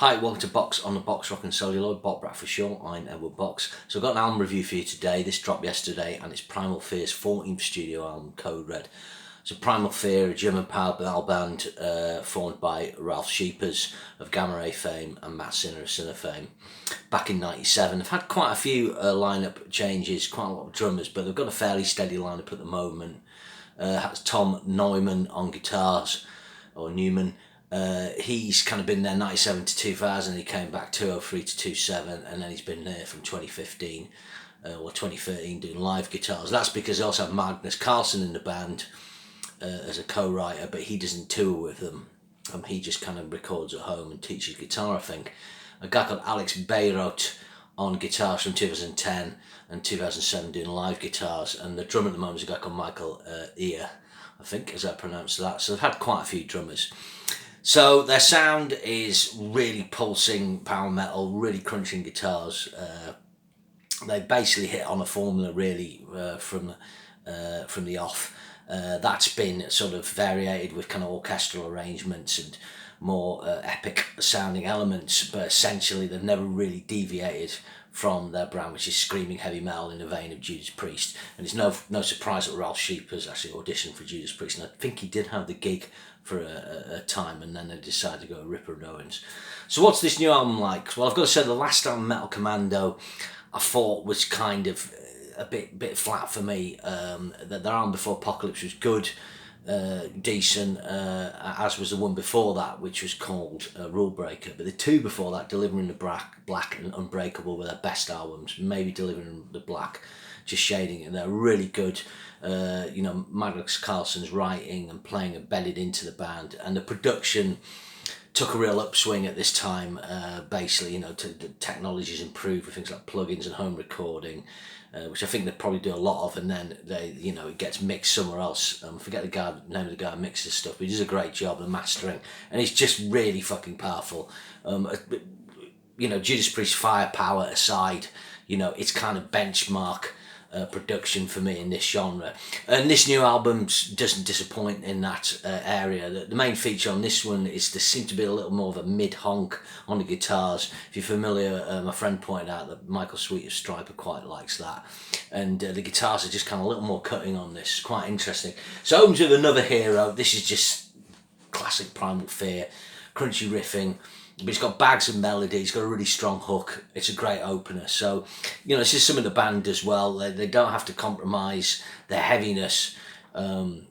Hi, welcome to Box on the Box Rock and Celluloid, Bot Brat for short. I'm Edward Box. So I've got an album review for you today. This dropped yesterday and it's Primal Fear's 14th studio album, Code Red. So Primal Fear, a German power metal band formed by Ralf Scheepers of Gamma Ray fame and Matt Sinner of Sinner fame back in '97. They've had quite a few lineup changes, quite a lot of drummers, but they've got a fairly steady lineup at the moment. Has Tom Neumann on guitars, or Newman. He's kind of been there 97 to 2000. He came back 2003 to 2007, and then he's been there from 2015 or 2013 doing live guitars. That's because they also have Magnus Carlsen in the band as a co-writer, but he doesn't tour with them. He just kind of records at home and teaches guitar, I think. A guy called Alex Beirut on guitars from 2010 and 2007 doing live guitars, and the drummer at the moment is a guy called Michael Ear, I think, as I pronounce that. So they've had quite a few drummers. So their sound is really pulsing power metal, really crunching guitars. They basically hit on a formula really from the off. That's been sort of variated with kind of orchestral arrangements and more epic sounding elements, but essentially they've never really deviated from their brand, which is screaming heavy metal in the vein of Judas Priest. And it's no surprise that Ralf Scheepers actually auditioned for Judas Priest, and I think he did have the gig for a time, and then they decided to go with Ripper and Owens. So what's this new album like? Well, I've got to say the last album, Metal Commando, I thought was kind of a bit flat for me. Their album before Apocalypse was good, decent, as was the one before that, which was called Rule Breaker. But the two before that, Delivering the Black and Unbreakable, were their best albums. Maybe Delivering the Black, just shading it. They're really good. Magnus Carlsen's writing and playing embedded into the band, and the production took a real upswing at this time. Basically, the technology's improved with things like plugins and home recording, which I think they probably do a lot of, and then it gets mixed somewhere else. I forget the name of the guy who mixes stuff, but he does a great job of mastering, and it's just really fucking powerful. Judas Priest firepower aside, it's kind of benchmark production for me in this genre, and this new album doesn't disappoint in that area. The main feature on this one is there seems to be a little more of a mid honk on the guitars. If you're familiar, my friend pointed out that Michael Sweet of Striper quite likes that, and the guitars are just kind of a little more cutting on this. Quite interesting. So opens with Another Hero. This is just classic Primal Fear, crunchy riffing, but it's got bags of melody, it's got a really strong hook, it's a great opener. So, this is something the band does well. They don't have to compromise their heaviness, with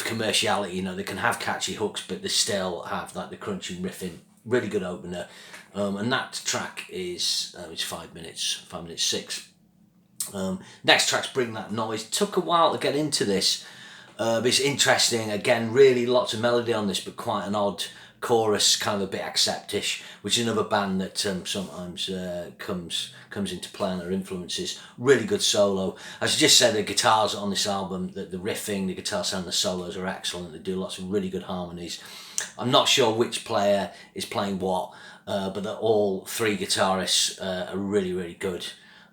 commerciality. They can have catchy hooks, but they still have the crunchy riffing. Really good opener. And that track is, it's 5 minutes, 5 minutes 6. Next track's Bring That Noise. Took a while to get into this, but it's interesting. Again, really lots of melody on this, but quite an odd chorus, kind of a bit acceptish, which is another band that sometimes comes into play on their influences. Really good solo. As I just said, the guitars on this album, the riffing, the guitar sound, the solos are excellent. They do lots of really good harmonies. I'm not sure which player is playing what, but they're all three guitarists are really, really good.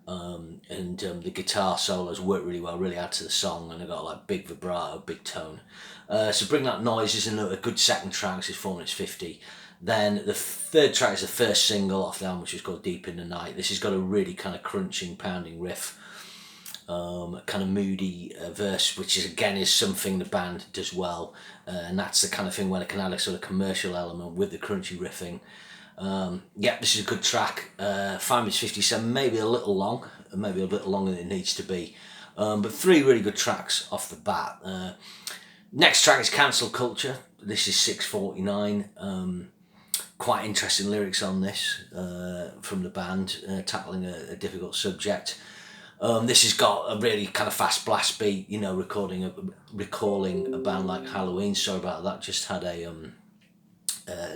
The guitar solos work really well, really add to the song, and they've got big vibrato, big tone. So Bring That Noise is a good second track. This is 4 minutes 50. Then the third track is the first single off the album, which is called Deep in the Night. This has got a really kind of crunching, pounding riff, kind of moody verse, which is something the band does well, and that's the kind of thing where they can add a sort of commercial element with the crunchy riffing. This is a good track. 5 minutes 57, maybe a little long, maybe a bit longer than it needs to be, but three really good tracks off the bat. Next track is Cancel Culture. This is 6:49. Quite interesting lyrics on this from the band, tackling a difficult subject. This has got a really kind of fast blast beat, recalling a band like Halloween. Sorry about that, just had a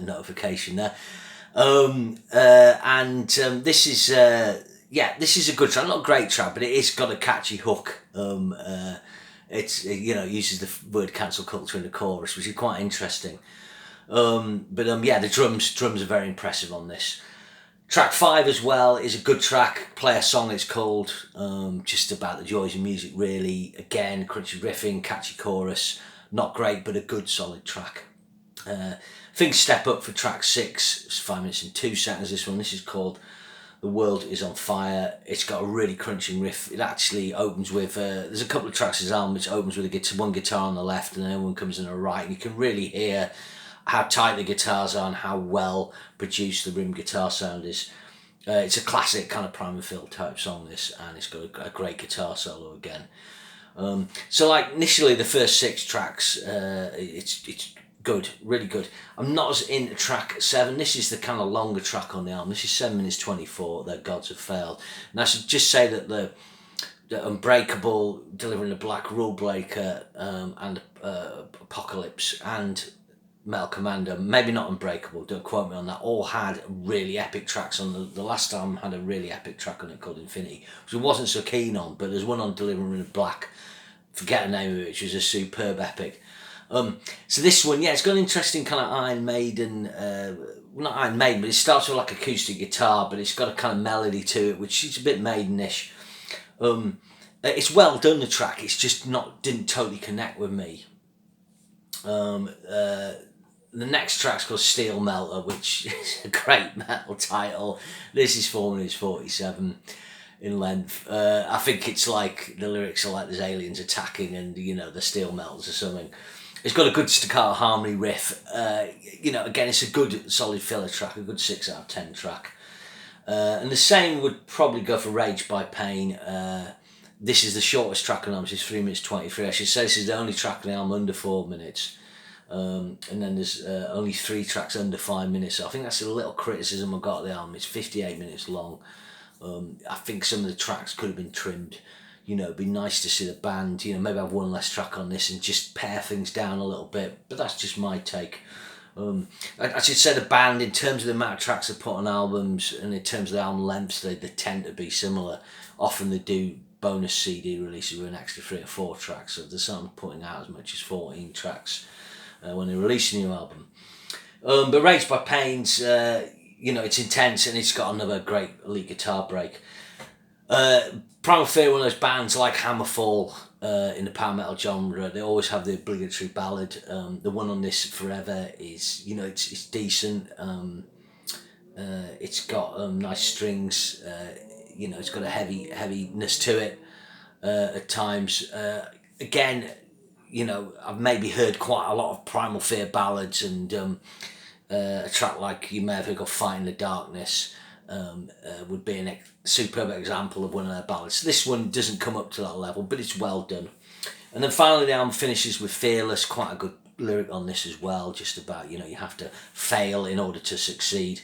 notification there. This is this is a good track, not a great track, but it is got a catchy hook. It uses the word cancel culture in the chorus, which is quite interesting. The drums are very impressive on this. Track 5 as well is a good track. Play a Song, it's called. Just about the joys of music, really. Again, crunchy riffing, catchy chorus. Not great, but a good solid track. Things step up for track 6. It's 5 minutes and 2 seconds. This is called The World Is on Fire. It's got a really crunching riff. It actually opens with, there's a couple of tracks in this album which opens with one guitar on the left and then one comes on the right, and you can really hear how tight the guitars are and how well produced the rhythm guitar sound is. It's a classic kind of Primal Fear type song, this, and it's got a great guitar solo again. So like initially the first 6 tracks, it's good, really good. I'm not as into track 7. This is the kind of longer track on the album. This is 7 minutes 24. Their Gods Have Failed. And I should just say that the Unbreakable, Delivering the Black Rule Breaker, and Apocalypse and Metal Commando, maybe not Unbreakable, don't quote me on that, all had really epic tracks on the last album had a really epic track on it called Infinity, which I wasn't so keen on, but there's one on Delivering the Black, forget the name of it, which was a superb epic. So this one, yeah, it's got an interesting kind of Iron Maiden, not Iron Maiden, but it starts with like acoustic guitar, but it's got a kind of melody to it, which is a bit Maidenish. It's well done, the track, it's just didn't totally connect with me. The next track's called Steel Melter, which is a great metal title. This is 4 minutes 47 in length. I think it's like, the lyrics are like there's aliens attacking and, the steel melts or something. It's got a good staccato harmony riff. Again, it's a good solid filler track, a good 6 out of 10 track. And the same would probably go for Rage by Pain. This is the shortest track on the album, it's 3 minutes 23. I should say this is the only track on the album under 4 minutes. And then there's only 3 tracks under 5 minutes. So I think that's a little criticism I got of the album. It's 58 minutes long. I think some of the tracks could have been trimmed. It'd be nice to see the band, maybe have one less track on this and just pare things down a little bit. But that's just my take. I should say the band, in terms of the amount of tracks they put on albums and in terms of the album lengths, they tend to be similar. Often they do bonus CD releases with an extra 3 or 4 tracks. So there's some putting out as much as 14 tracks when they release a new album. But Rage by Pain's, it's intense and it's got another great lead guitar break. Primal Fear, one of those bands like Hammerfall in the power metal genre, they always have the obligatory ballad. The one on this, Forever, is, it's decent. It's got nice strings. It's got a heaviness to it at times. Again, I've maybe heard quite a lot of Primal Fear ballads, and a track like You May Have Heard of Fight in the Darkness would be a superb example of one of their ballads. This one doesn't come up to that level, but it's well done. And then finally the album finishes with Fearless, quite a good lyric on this as well, just about, you have to fail in order to succeed.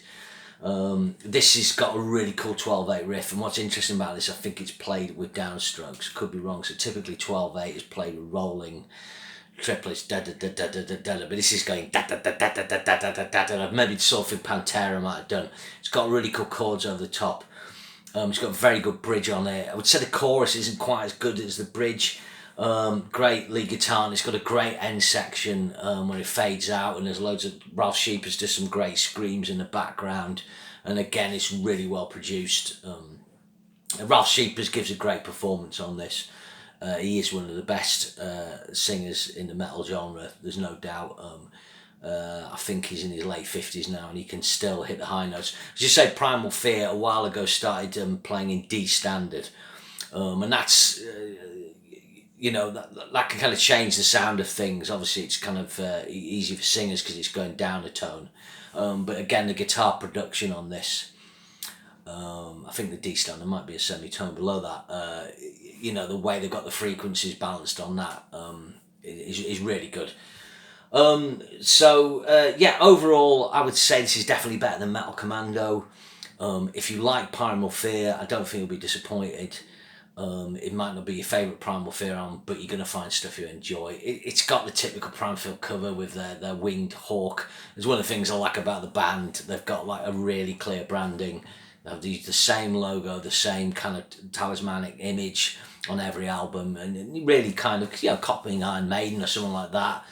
This has got a really cool 12/8 riff, and what's interesting about this, I think it's played with downstrokes, could be wrong, so typically 12/8 is played with rolling triplets, da da da da da da da, but this is going da da da da da da da da da da. Maybe it's something Pantera might have done. It's got really cool chords over the top. It's got a very good bridge on it. I would say the chorus isn't quite as good as the bridge. Great lead guitar, and it's got a great end section where it fades out, and there's loads of Ralph Sheepers does some great screams in the background, and again it's really well produced. Ralph Sheepers gives a great performance on this. He is one of the best singers in the metal genre, there's no doubt. I think he's in his late 50s now and he can still hit the high notes. As you say, Primal Fear a while ago started playing in D standard, and that's that can kind of change the sound of things. Obviously it's kind of easy for singers because it's going down a tone, but again the guitar production on this, I think the D standard might be a semitone below that. The way they've got the frequencies balanced on that is really good. Overall I would say this is definitely better than Metal Commando. If you like Primal Fear, I don't think you'll be disappointed. It might not be your favourite Primal Fear album, but you're going to find stuff you enjoy. It's got the typical Primal Fear cover with their winged hawk. It's one of the things I like about the band. They've got like a really clear branding. They have the same logo, the same kind of talismanic image on every album, and really kind of copying Iron Maiden or something like that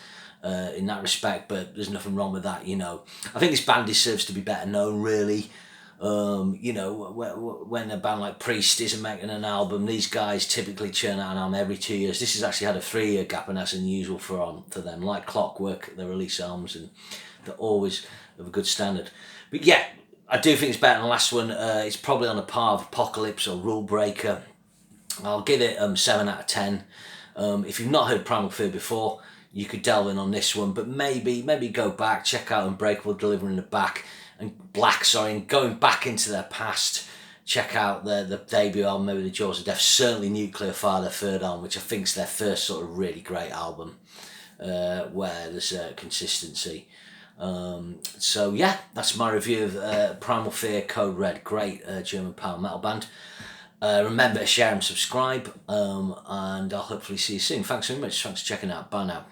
in that respect. But there's nothing wrong with that. I think this band deserves to be better known, really. You know, when a band like Priest isn't making an album, these guys typically churn out an album every 2 years. This has actually had a 3-year gap, and that's unusual for them. Like clockwork, they release albums, and they're always of a good standard. But yeah, I do think it's better than the last one. It's probably on a par of Apocalypse or Rule Breaker. I'll give it 7 out of 10. If you've not heard Primal Fear before, you could delve in on this one, but maybe go back, check out Unbreakable, Delivering the Back, and Black, and going back into their past, check out the debut album, maybe The Jaws of Death, certainly Nuclear Fire, their third album, which I think is their first sort of really great album, where there's consistency. So yeah, that's my review of Primal Fear, Code Red, great German power metal band. Remember to share and subscribe, and I'll hopefully see you soon. Thanks very much. Thanks for checking out. Bye now.